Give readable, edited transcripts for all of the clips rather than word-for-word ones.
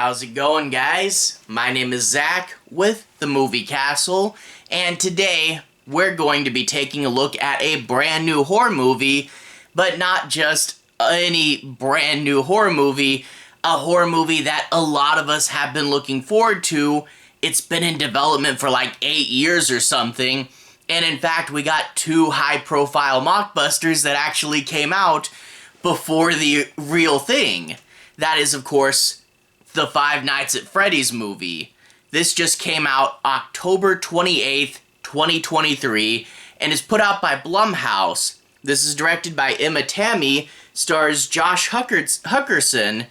How's it going, guys? My name is Zach with the Movie Castle, and today we're going to be taking a look at a brand new horror movie, but not just any brand new horror movie, a horror movie that a lot of us have been looking forward to. It's been in development for like 8 years or something, and in fact we got 2 high-profile mockbusters that actually came out before the real thing. That is, of course, the Five Nights at Freddy's movie. This just came out October 28th, 2023, and is put out by Blumhouse. This is directed by Emma Tammi, stars Josh Hutcherson,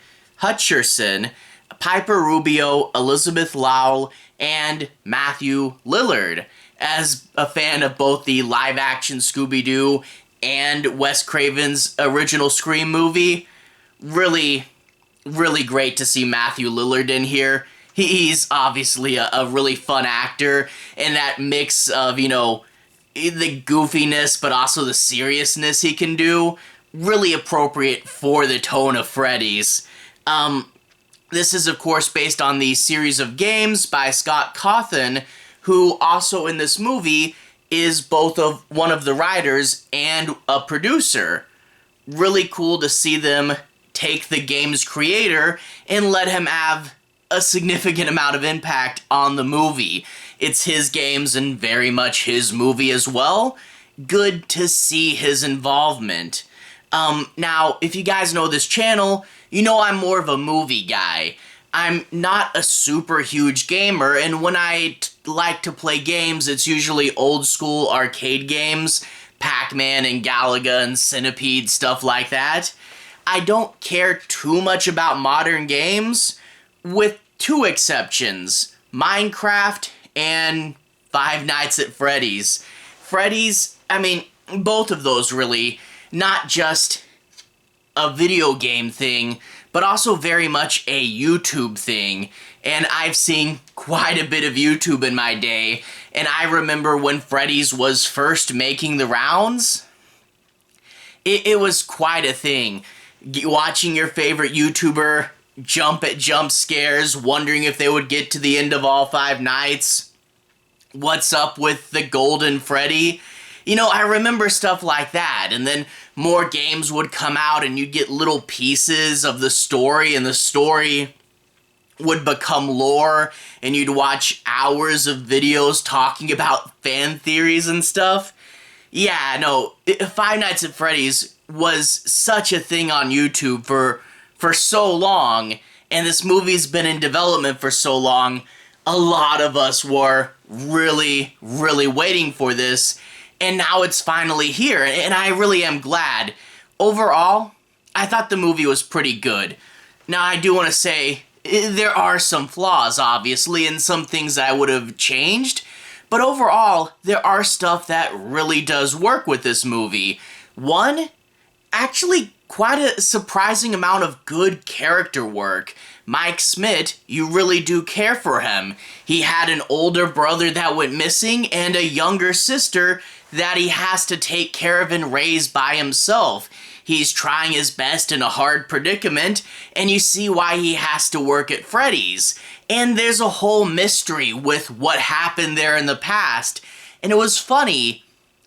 Piper Rubio, Elizabeth Lail, and Matthew Lillard. As a fan of both the live-action Scooby-Doo and Wes Craven's original Scream movie, really great to see Matthew Lillard in here. He's obviously a really fun actor, and that mix of, you know, the goofiness but also the seriousness he can do, really appropriate for the tone of Freddy's. This is, of course, based on the series of games by Scott Cawthon, who also in this movie is both one of the writers and a producer. Really cool to see them take the game's creator and let him have a significant amount of impact on the movie. It's his games and very much his movie as well. Good to see his involvement. Now, if you guys know this channel, you know I'm more of a movie guy. I'm not a super huge gamer, and when I like to play games, it's usually old school arcade games, Pac-Man and Galaga and Centipede, stuff like that. I don't care too much about modern games, with 2 exceptions: Minecraft and Five Nights at Freddy's. Freddy's, I mean, both of those really, not just a video game thing, but also very much a YouTube thing. And I've seen quite a bit of YouTube in my day, and I remember when Freddy's was first making the rounds, it was quite a thing. Watching your favorite YouTuber jump at jump scares, wondering if they would get to the end of all 5 nights. What's up with the Golden Freddy? You know, I remember stuff like that, and then more games would come out and you'd get little pieces of the story, and the story would become lore, and you'd watch hours of videos talking about fan theories and stuff. Yeah, no, Five Nights at Freddy's was such a thing on YouTube for so long, and this movie's been in development for so long. A lot of us were really waiting for this, and now it's finally here, and I really am glad. Overall, I thought the movie was pretty good. Now, I do want to say, there are some flaws, obviously, and some things that I would have changed, but overall, there are stuff that really does work with this movie. One, actually quite a surprising amount of good character work. Mike Smith, you really do care for him. He had an older brother that went missing and a younger sister that he has to take care of and raise by himself. He's trying his best in a hard predicament, and you see why he has to work at Freddy's. And there's a whole mystery with what happened there in the past. And it was funny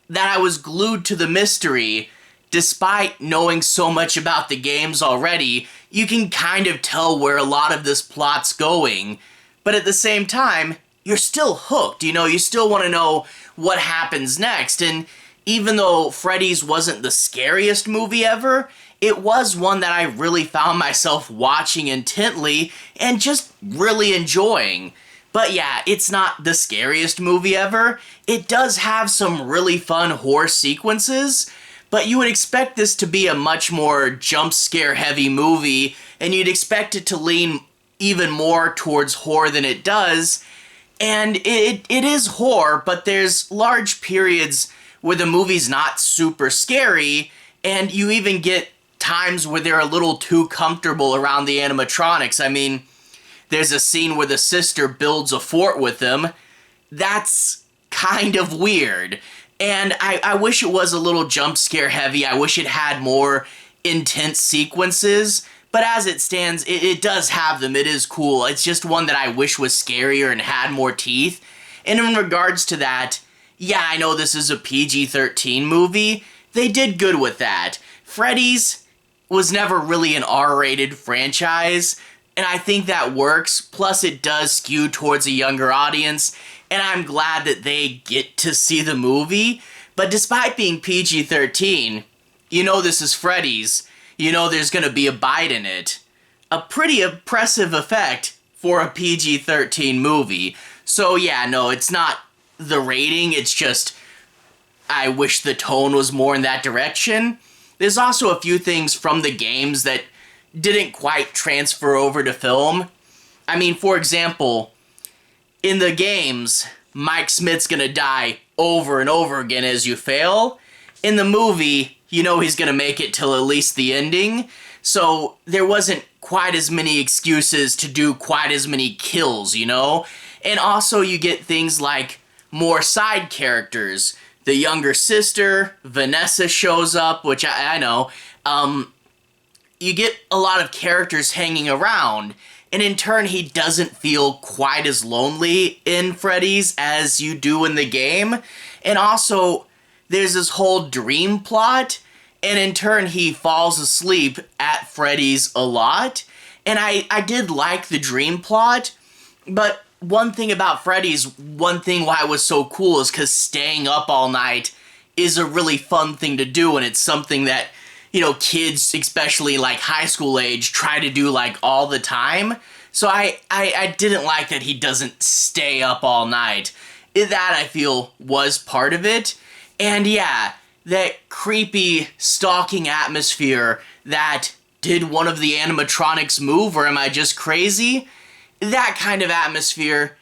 that I was glued to the mystery. Despite knowing so much about the games already, you can kind of tell where a lot of this plot's going. But at the same time, you're still hooked, you know, you still want to know what happens next. And even though Freddy's wasn't the scariest movie ever, it was one that I really found myself watching intently and just really enjoying. But yeah, it's not the scariest movie ever. It does have some really fun horror sequences, but you would expect this to be a much more jump scare heavy movie, and you'd expect it to lean even more towards horror than it does. And it is horror, but there's large periods where the movie's not super scary, and you even get times where they're a little too comfortable around the animatronics. I mean, there's a scene where the sister builds a fort with them. That's kind of weird. And I wish it was a little jump scare heavy. I wish it had more intense sequences, But as it stands, it does have them. It is cool. It's just one that I wish was scarier and had more teeth. And in regards to that, yeah, I know this is a PG-13 movie. They did good with that. Freddy's was never really an R-rated franchise, and I think that works. Plus, it does skew towards a younger audience, and I'm glad that they get to see the movie. But despite being PG-13, you know this is Freddy's. You know there's gonna be a bite in it. A pretty impressive effect for a PG-13 movie. So yeah, no, it's not the rating, it's just I wish the tone was more in that direction. There's also a few things from the games that didn't quite transfer over to film. I mean, for example, in the games, Mike Smith's gonna die over and over again as you fail. In the movie, you know he's gonna make it till at least the ending, so there wasn't quite as many excuses to do quite as many kills, you know? And also you get things like more side characters. The younger sister, Vanessa, shows up, which I know. You get a lot of characters hanging around, and in turn he doesn't feel quite as lonely in Freddy's as you do in the game. And also, there's this whole dream plot, and in turn he falls asleep at Freddy's a lot. And I did like the dream plot, but one thing about Freddy's, one thing why it was so cool is because staying up all night is a really fun thing to do, and it's something that, you know, kids, especially like high school age, try to do like all the time. So I didn't like that he doesn't stay up all night. That, I feel, was part of it. And yeah, that creepy stalking atmosphere that did one of the animatronics move, or am I just crazy? That kind of atmosphere,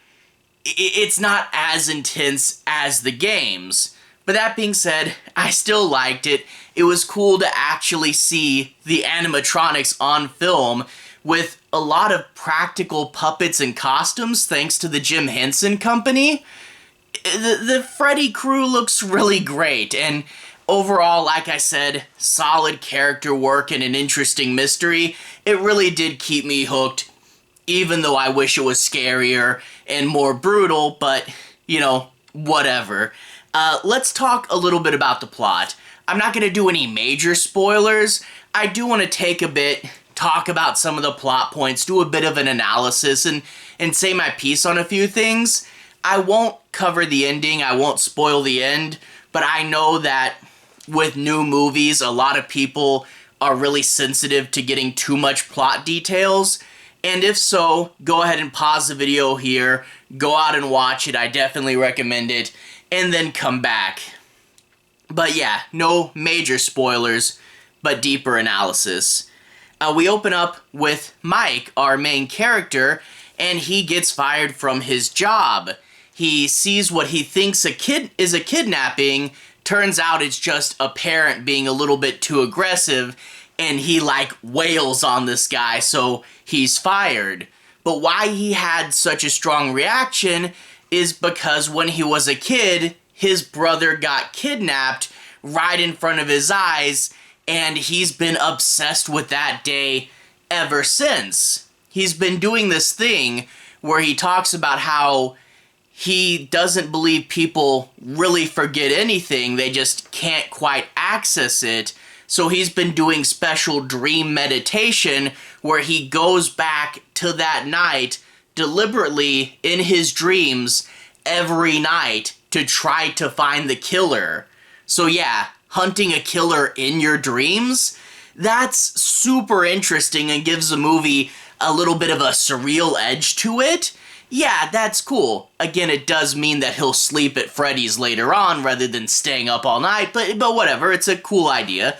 it's not as intense as the games. But that being said, I still liked it. It was cool to actually see the animatronics on film with a lot of practical puppets and costumes thanks to the Jim Henson Company. The Freddy crew looks really great, and overall, like I said, solid character work and an interesting mystery. It really did keep me hooked, even though I wish it was scarier and more brutal, but, you know, whatever. Let's talk a little bit about the plot. I'm not going to do any major spoilers. I do want to take a bit, talk about some of the plot points, do a bit of an analysis, and say my piece on a few things. I won't cover the ending, I won't spoil the end, but I know that with new movies, a lot of people are really sensitive to getting too much plot details. And if so, go ahead and pause the video here, go out and watch it, I definitely recommend it, and then come back. But yeah, no major spoilers, but deeper analysis. We open up with Mike, our main character, and he gets fired from his job. He sees what he thinks is a kidnapping, turns out it's just a parent being a little bit too aggressive, and he like wails on this guy, so he's fired. But why he had such a strong reaction is because when he was a kid, his brother got kidnapped right in front of his eyes, and he's been obsessed with that day ever since. He's been doing this thing where he talks about how he doesn't believe people really forget anything, they just can't quite access it. So he's been doing special dream meditation where he goes back to that night deliberately in his dreams every night to try to find the killer. So yeah, hunting a killer in your dreams, that's super interesting and gives the movie a little bit of a surreal edge to it. Yeah, that's cool. Again, it does mean that he'll sleep at Freddy's later on rather than staying up all night, but whatever, it's a cool idea.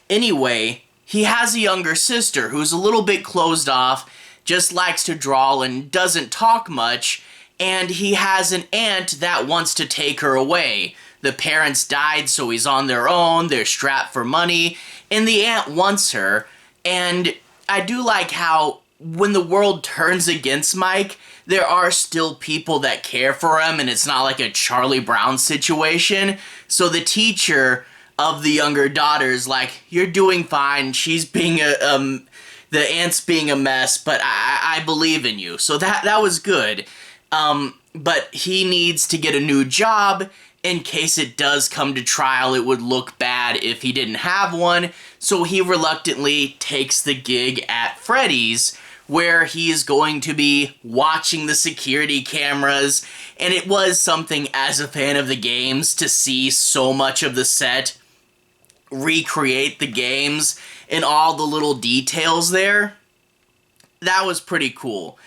Anyway, he has a younger sister who's a little bit closed off, just likes to draw and doesn't talk much, and he has an aunt that wants to take her away. The parents died, so he's on their own, they're strapped for money, and the aunt wants her, and I do like how when the world turns against Mike, there are still people that care for him, and it's not like a Charlie Brown situation. So the teacher of the younger daughters, like, you're doing fine, she's being the aunt's being a mess, but I believe in you. So that was good. But he needs to get a new job in case it does come to trial. It would look bad if he didn't have one. So he reluctantly takes the gig at Freddy's, where he is going to be watching the security cameras. And it was something, as a fan of the games, to see so much of the set recreate the games and all the little details there. That was pretty cool.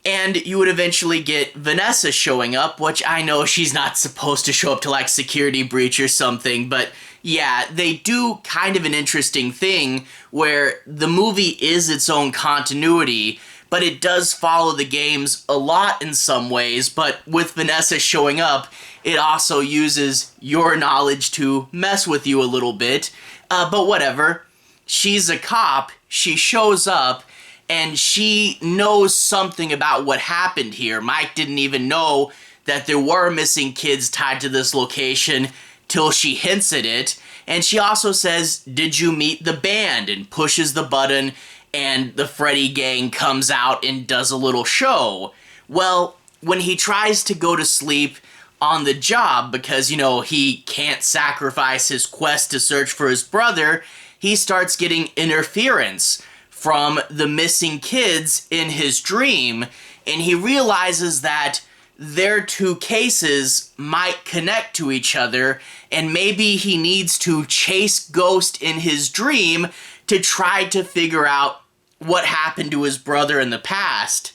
And you would eventually get Vanessa showing up, which I know she's not supposed to show up to, like, security breach or something, but yeah, they do kind of an interesting thing where the movie is its own continuity, but it does follow the games a lot in some ways. But with Vanessa showing up, it also uses your knowledge to mess with you a little bit. But whatever. She's a cop, she shows up, and she knows something about what happened here. Mike didn't even know that there were missing kids tied to this location till she hints at it. And she also says, "Did you meet the band?" and pushes the button, and the Freddy gang comes out and does a little show. Well, when he tries to go to sleep on the job because, you know, he can't sacrifice his quest to search for his brother, he starts getting interference from the missing kids in his dream, and he realizes that their two cases might connect to each other, and maybe he needs to chase Ghost in his dream to try to figure out what happened to his brother in the past.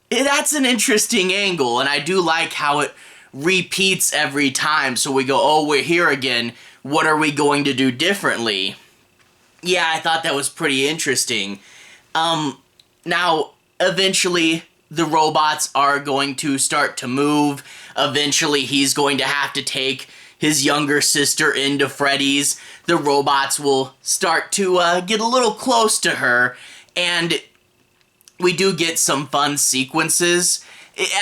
That's an interesting angle, and I do like how it repeats every time, so we go, oh, we're here again, what are we going to do differently? Yeah, I thought that was pretty interesting. Now, eventually, the robots are going to start to move. Eventually, he's going to have to take his younger sister into Freddy's. The robots will start to get a little close to her, and we do get some fun sequences.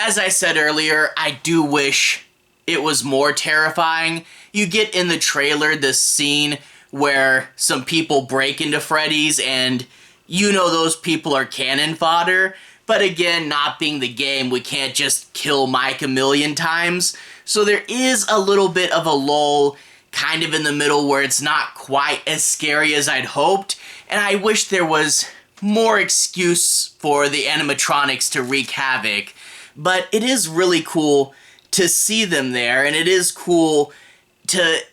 As I said earlier, I do wish it was more terrifying. You get in the trailer this scene where some people break into Freddy's, and you know those people are cannon fodder. But again, not being the game, we can't just kill Mike a million times. So there is a little bit of a lull kind of in the middle where it's not quite as scary as I'd hoped. And I wish there was more excuse for the animatronics to wreak havoc. But it is really cool to see them there, and it is cool to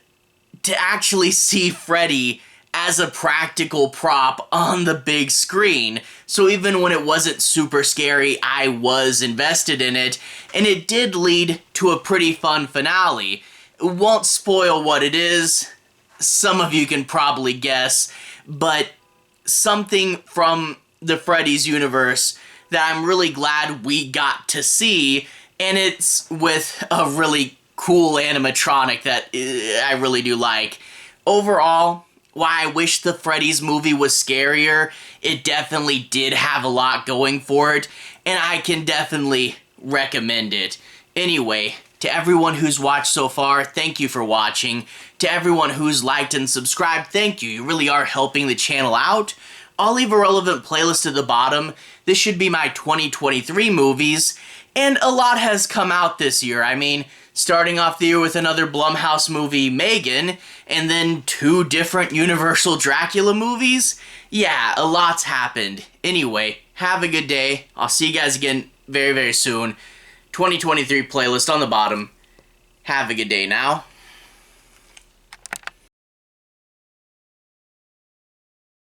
actually see Freddy as a practical prop on the big screen. So even when it wasn't super scary, I was invested in it, and it did lead to a pretty fun finale. It won't spoil what it is. Some of you can probably guess, but something from the Freddy's universe that I'm really glad we got to see, and it's with a really cool animatronic that I really do like. Overall, while I wish the Freddy's movie was scarier, it definitely did have a lot going for it, and I can definitely recommend it. Anyway, to everyone who's watched so far, thank you for watching. To everyone who's liked and subscribed, thank you. You really are helping the channel out. I'll leave a relevant playlist at the bottom. This should be my 2023 movies, and a lot has come out this year. I mean, starting off the year with another Blumhouse movie, Megan, and then 2 different Universal Dracula movies. Yeah, a lot's happened. Anyway, have a good day. I'll see you guys again very, very soon. 2023 playlist on the bottom. Have a good day now.